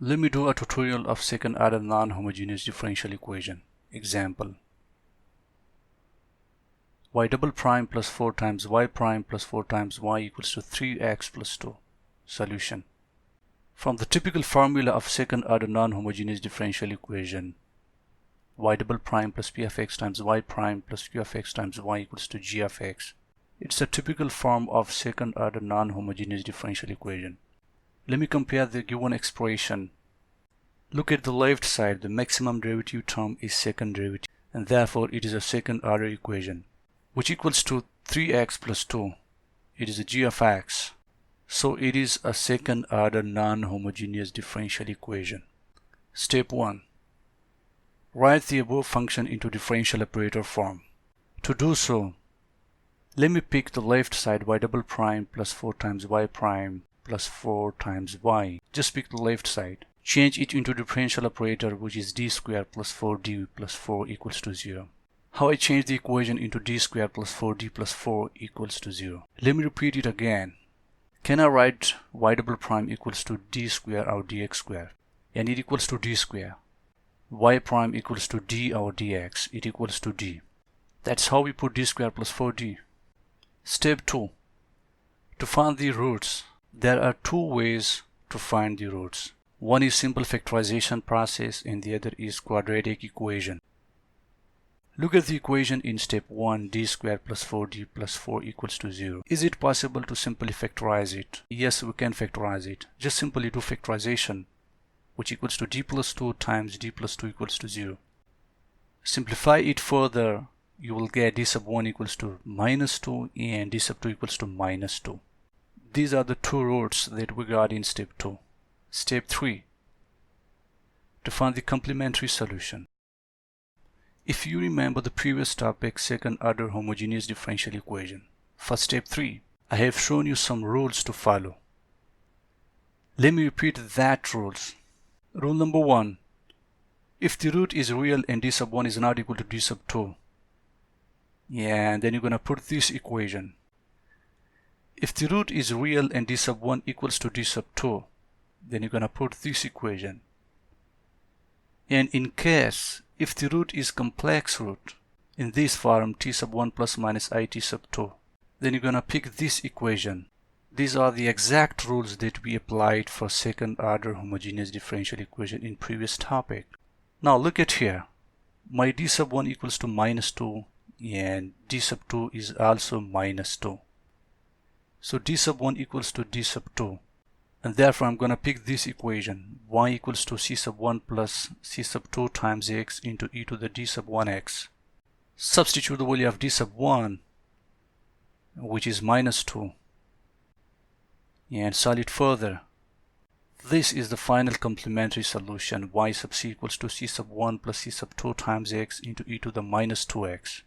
Let me do a tutorial of second order non-homogeneous differential equation. Example. Y double prime plus 4 times y prime plus 4 times y equals to 3x plus 2. Solution. From the typical formula of second order non-homogeneous differential equation, y double prime plus p of x times y prime plus q of x times y equals to g of x. It's a typical form of second order non-homogeneous differential equation. Let me compare the given expression. Look at the left side. The maximum derivative term is second derivative, and therefore it is a second order equation, which equals to 3x plus 2. It is a g of x. So it is a second order non-homogeneous differential equation. Step 1. Write the above function into differential operator form. To do so, let me pick the left side, y double prime plus 4 times y prime plus 4 times y. Just pick the left side. Change it into differential operator, which is d squared plus 4d plus 4 equals to 0. How I change the equation into d squared plus 4d plus 4 equals to 0. Let me repeat it again. Can I write y double prime equals to d squared or dx squared? And it equals to d squared. Y prime equals to d or dx. It equals to d. That's how we put d squared plus 4d. Step 2. To find the roots. There are two ways to find the roots. One is simple factorization process and the other is quadratic equation. Look at the equation in step 1, d squared plus 4d plus 4 equals to 0. Is it possible to simply factorize it? Yes, we can factorize it. Just simply do factorization, which equals to d plus 2 times d plus 2 equals to 0. Simplify it further, you will get d sub 1 equals to minus 2 and d sub 2 equals to minus 2. These are the two roots that we got in step 2. Step 3. To find the complementary solution. If you remember the previous topic, second order homogeneous differential equation, for step 3, I have shown you some rules to follow. Let me repeat that rules. Rule number 1. If the root is real and d sub 1 is not equal to d sub 2, then you're going to put this equation. If the root is real and d sub 1 equals to d sub 2, then you're going to put this equation. And in case, if the root is complex root, in this form t sub 1 plus minus I t sub 2, then you're going to pick this equation. These are the exact rules that we applied for second order homogeneous differential equation in previous topic. Now look at here. My d sub 1 equals to minus 2 and d sub 2 is also minus 2. So d sub 1 equals to d sub 2. And therefore I'm going to pick this equation. Y equals to c sub 1 plus c sub 2 times x into e to the d sub 1x. Substitute the value of d sub 1, which is minus 2. And solve it further. This is the final complementary solution. Y sub c equals to c sub 1 plus c sub 2 times x into e to the minus 2x.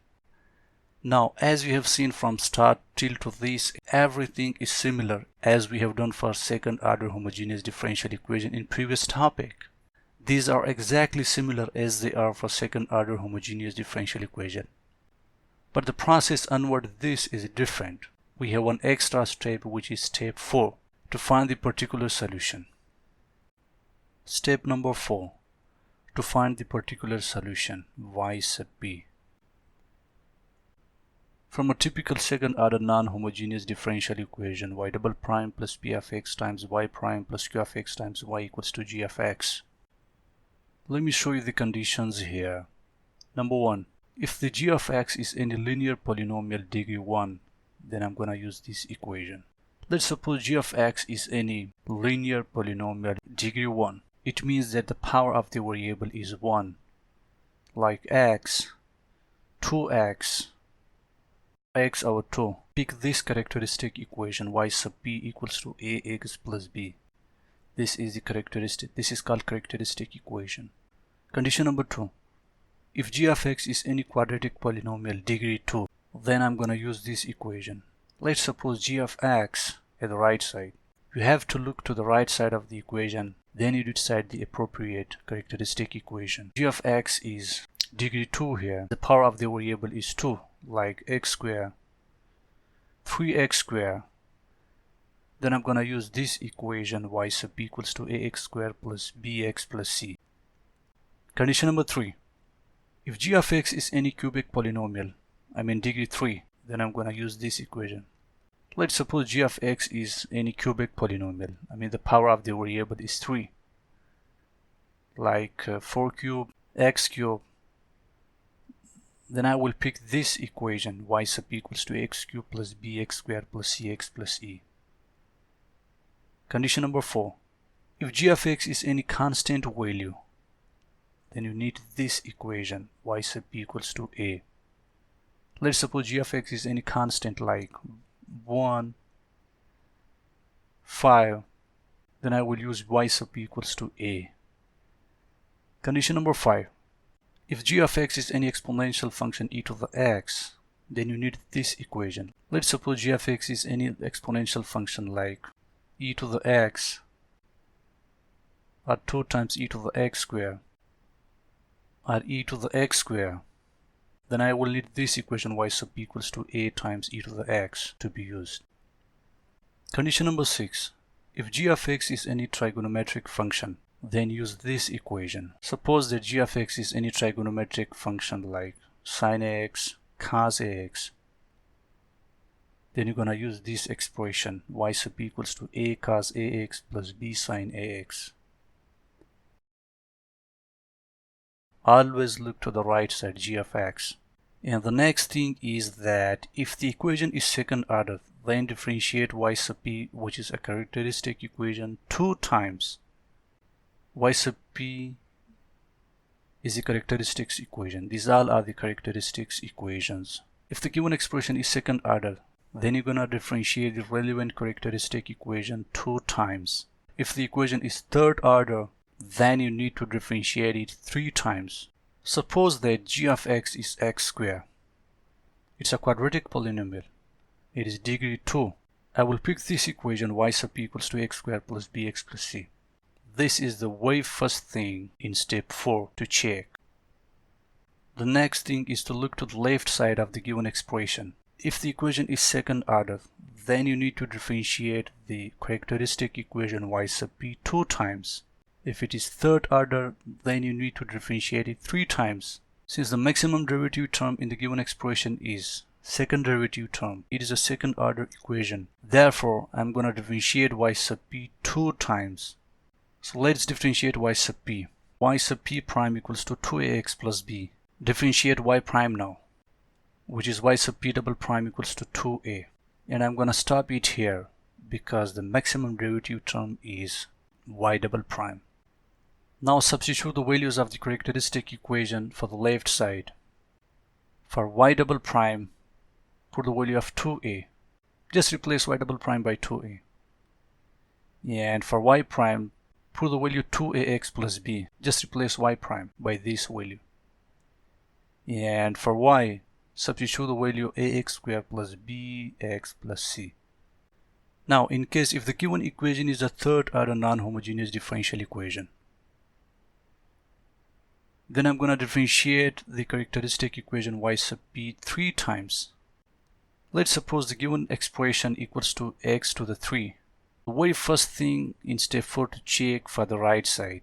Now, as we have seen from start till to this, everything is similar as we have done for second order homogeneous differential equation in previous topic. These are exactly similar as they are for second order homogeneous differential equation. But the process onward this is different. We have one extra step, which is step 4, to find the particular solution. Step number 4, to find the particular solution, y sub b. From a typical second order non-homogeneous differential equation, y double prime plus p of x times y prime plus q of x times y equals to g of x. Let me show you the conditions here. Number 1, if the g of x is any linear polynomial degree 1, then I'm going to use this equation. Let's suppose g of x is any linear polynomial degree 1. It means that the power of the variable is 1, like x, 2x, x over 2. Pick this characteristic equation, y sub b equals to ax plus b. This is the characteristic. This is called characteristic equation. Condition number 2. If g of x is any quadratic polynomial degree 2, then I'm going to use this equation. Let's suppose g of x at the right side. You have to look to the right side of the equation, then you decide the appropriate characteristic equation. G of x is degree 2 here. The power of the variable is 2, like x squared, 3x squared, Then I'm going to use this equation y sub b equals to ax squared plus bx plus c. Condition number 3. If g of x is any cubic polynomial, I mean degree 3, then I'm going to use this equation. Let's suppose g of x is any cubic polynomial. I mean the power of the variable is 3. Like 4 cube, x cube. Then I will pick this equation y sub b equals to x cubed plus bx squared plus cx plus e. Condition number 4. If g of x is any constant value, then you need this equation y sub b equals to a. Let's suppose g of x is any constant like 1, 5. Then I will use y sub b equals to a. Condition number 5. If g of x is any exponential function e to the x, then you need this equation. Let's suppose g of x is any exponential function like e to the x or 2 times e to the x square or e to the x square. Then I will need this equation y sub b equals to a times e to the x to be used. Condition number 6. If g of x is any trigonometric function, then use this equation. Suppose that g of x is any trigonometric function like sin ax, cos ax. Then you're going to use this expression y sub b equals to a cos ax plus b sin ax. Always look to the right side, g of x. And the next thing is that if the equation is second order, then differentiate y sub p, which is a characteristic equation, 2 times. Y sub p is the characteristics equation. These all are the characteristics equations. If the given expression is second order, then you're going to differentiate the relevant characteristic equation 2 times. If the equation is third order, then you need to differentiate it 3 times. Suppose that g of x is x squared. It's a quadratic polynomial. It is degree 2. I will pick this equation y sub p equals to x squared plus bx plus c. This is the very first thing in step 4 to check. The next thing is to look to the left side of the given expression. If the equation is second order, then you need to differentiate the characteristic equation y sub p 2 times. If it is third order, then you need to differentiate it 3 times. Since the maximum derivative term in the given expression is second derivative term, it is a second order equation. Therefore, I'm going to differentiate y sub p 2 times. So let's differentiate y sub p. Y sub p prime equals to 2ax plus b. Differentiate y prime now, which is y sub p double prime equals to 2a. And I'm going to stop it here because the maximum derivative term is y double prime. Now substitute the values of the characteristic equation for the left side. For y double prime, put the value of 2a. Just replace y double prime by 2a. And for y prime, put the value 2ax plus b. Just replace y prime by this value. And for y, substitute the value ax squared plus bx plus c. Now, in case if the given equation is a third order non-homogeneous differential equation, then I'm going to differentiate the characteristic equation y sub p 3 times. Let's suppose the given expression equals to x to the 3. The very first thing in step 4 to check for the right side,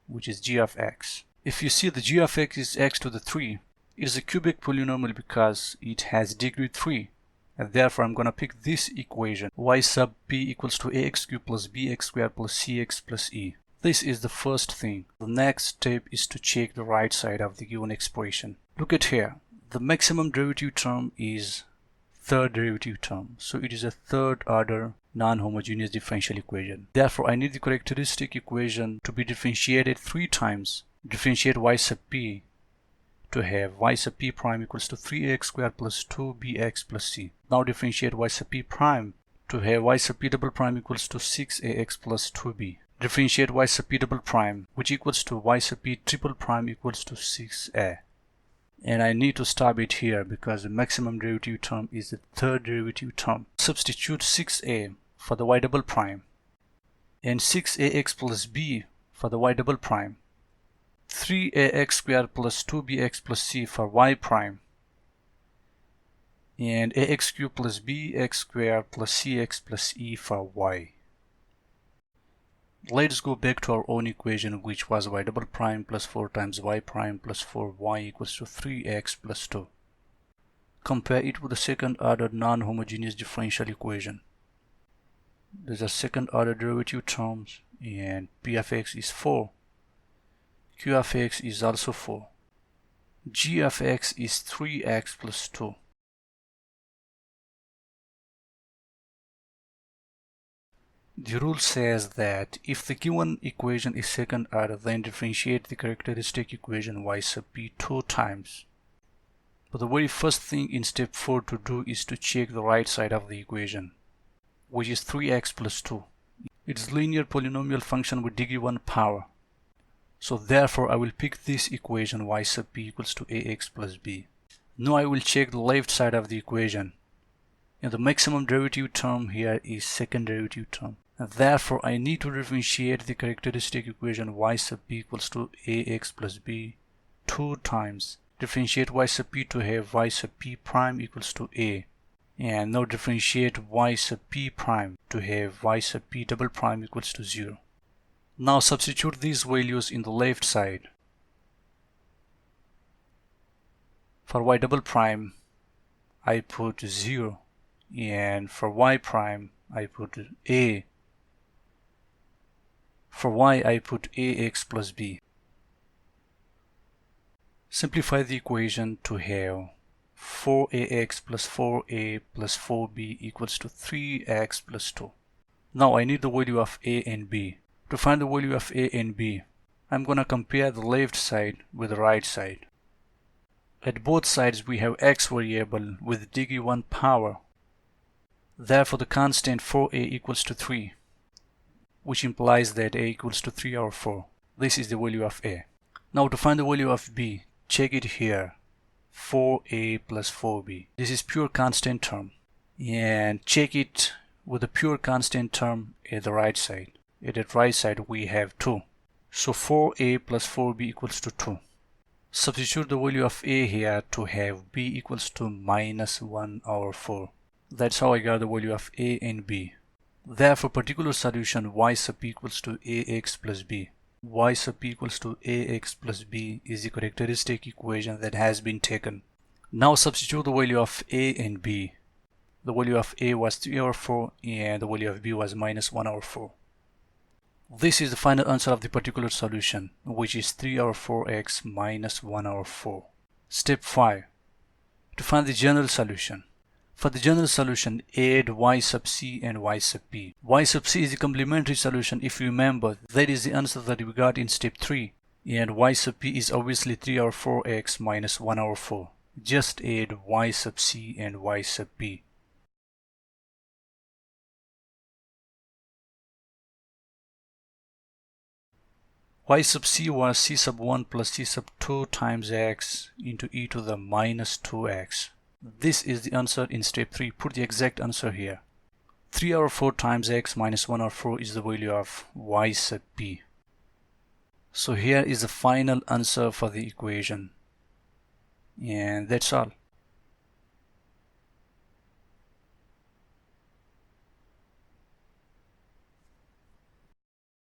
which is g of x. If you see the g of x is x to the 3, it is a cubic polynomial because it has degree 3. And therefore I'm going to pick this equation y sub p equals to ax cubed plus bx squared plus cx plus e. This is the first thing. The next step is to check the right side of the given expression. Look at here. The maximum derivative term is third derivative term. So it is a third order non-homogeneous differential equation. Therefore, I need the characteristic equation to be differentiated 3 times. Differentiate y sub p to have y sub p prime equals to 3ax squared plus 2bx plus c. Now differentiate y sub p prime to have y sub p double prime equals to 6ax plus 2b. Differentiate y sub p double prime, which equals to y sub p triple prime equals to 6a. And I need to stop it here because the maximum derivative term is the third derivative term. Substitute 6a for the y double prime and 6ax plus b for the y double prime. 3ax squared plus 2bx plus c for y prime. and ax cubed plus bx squared plus cx plus e for y. Let's go back to our own equation, which was y double prime plus 4 times y prime plus 4y equals to 3x plus 2. Compare it with the second order non-homogeneous differential equation. These are second order derivative terms, and p of x is 4, q of x is also 4, g of x is 3x plus 2. The rule says that if the given equation is second order, then differentiate the characteristic equation y sub p 2 times. But the very first thing in step 4 to do is to check the right side of the equation, which is 3x plus 2. It's a linear polynomial function with degree 1 power. So therefore I will pick this equation y sub p equals to ax plus b. Now I will check the left side of the equation. And the maximum derivative term here is second derivative term. And therefore I need to differentiate the characteristic equation y sub p equals to ax plus b 2 times. Differentiate y sub p to have y sub p prime equals to a. And now differentiate y sub p prime to have y sub p double prime equals to 0. Now substitute these values in the left side. For y double prime I put 0, and for y prime I put a. For y I put ax plus b. Simplify the equation to have 4ax plus 4a plus 4b equals to 3x plus 2. Now I need the value of a and b. To find the value of a and b, I'm gonna compare the left side with the right side. At both sides we have x variable with degree 1 power. Therefore the constant 4a equals to 3, which implies that a equals to 3 over 4. This is the value of a. Now to find the value of b, check it here. 4a plus 4b. This is pure constant term. And check it with the pure constant term at the right side. At the right side we have 2. So 4a plus 4b equals to 2. Substitute the value of a here to have b equals to minus 1 over 4. That's how I got the value of a and b. Therefore particular solution y sub p equals to ax plus b. Y sub p equals to ax plus b is the characteristic equation that has been taken. Now substitute the value of a and b. The value of a was 3 over 4 and the value of b was minus 1 over 4. This is the final answer of the particular solution, which is 3 over 4x minus 1 over 4. Step 5. To find the general solution. For the general solution, add y sub c and y sub p. Y sub c is the complementary solution. If you remember, that is the answer that we got in step 3. And y sub p is obviously 3 over 4x minus 1 over 4. Just add y sub c and y sub p. Y sub c was c sub 1 plus c sub 2 times x into e to the minus 2x. This is the answer in step 3. Put the exact answer here. 3 over 4 times x minus 1 over 4 is the value of y sub p. So here is the final answer for the equation. And that's all.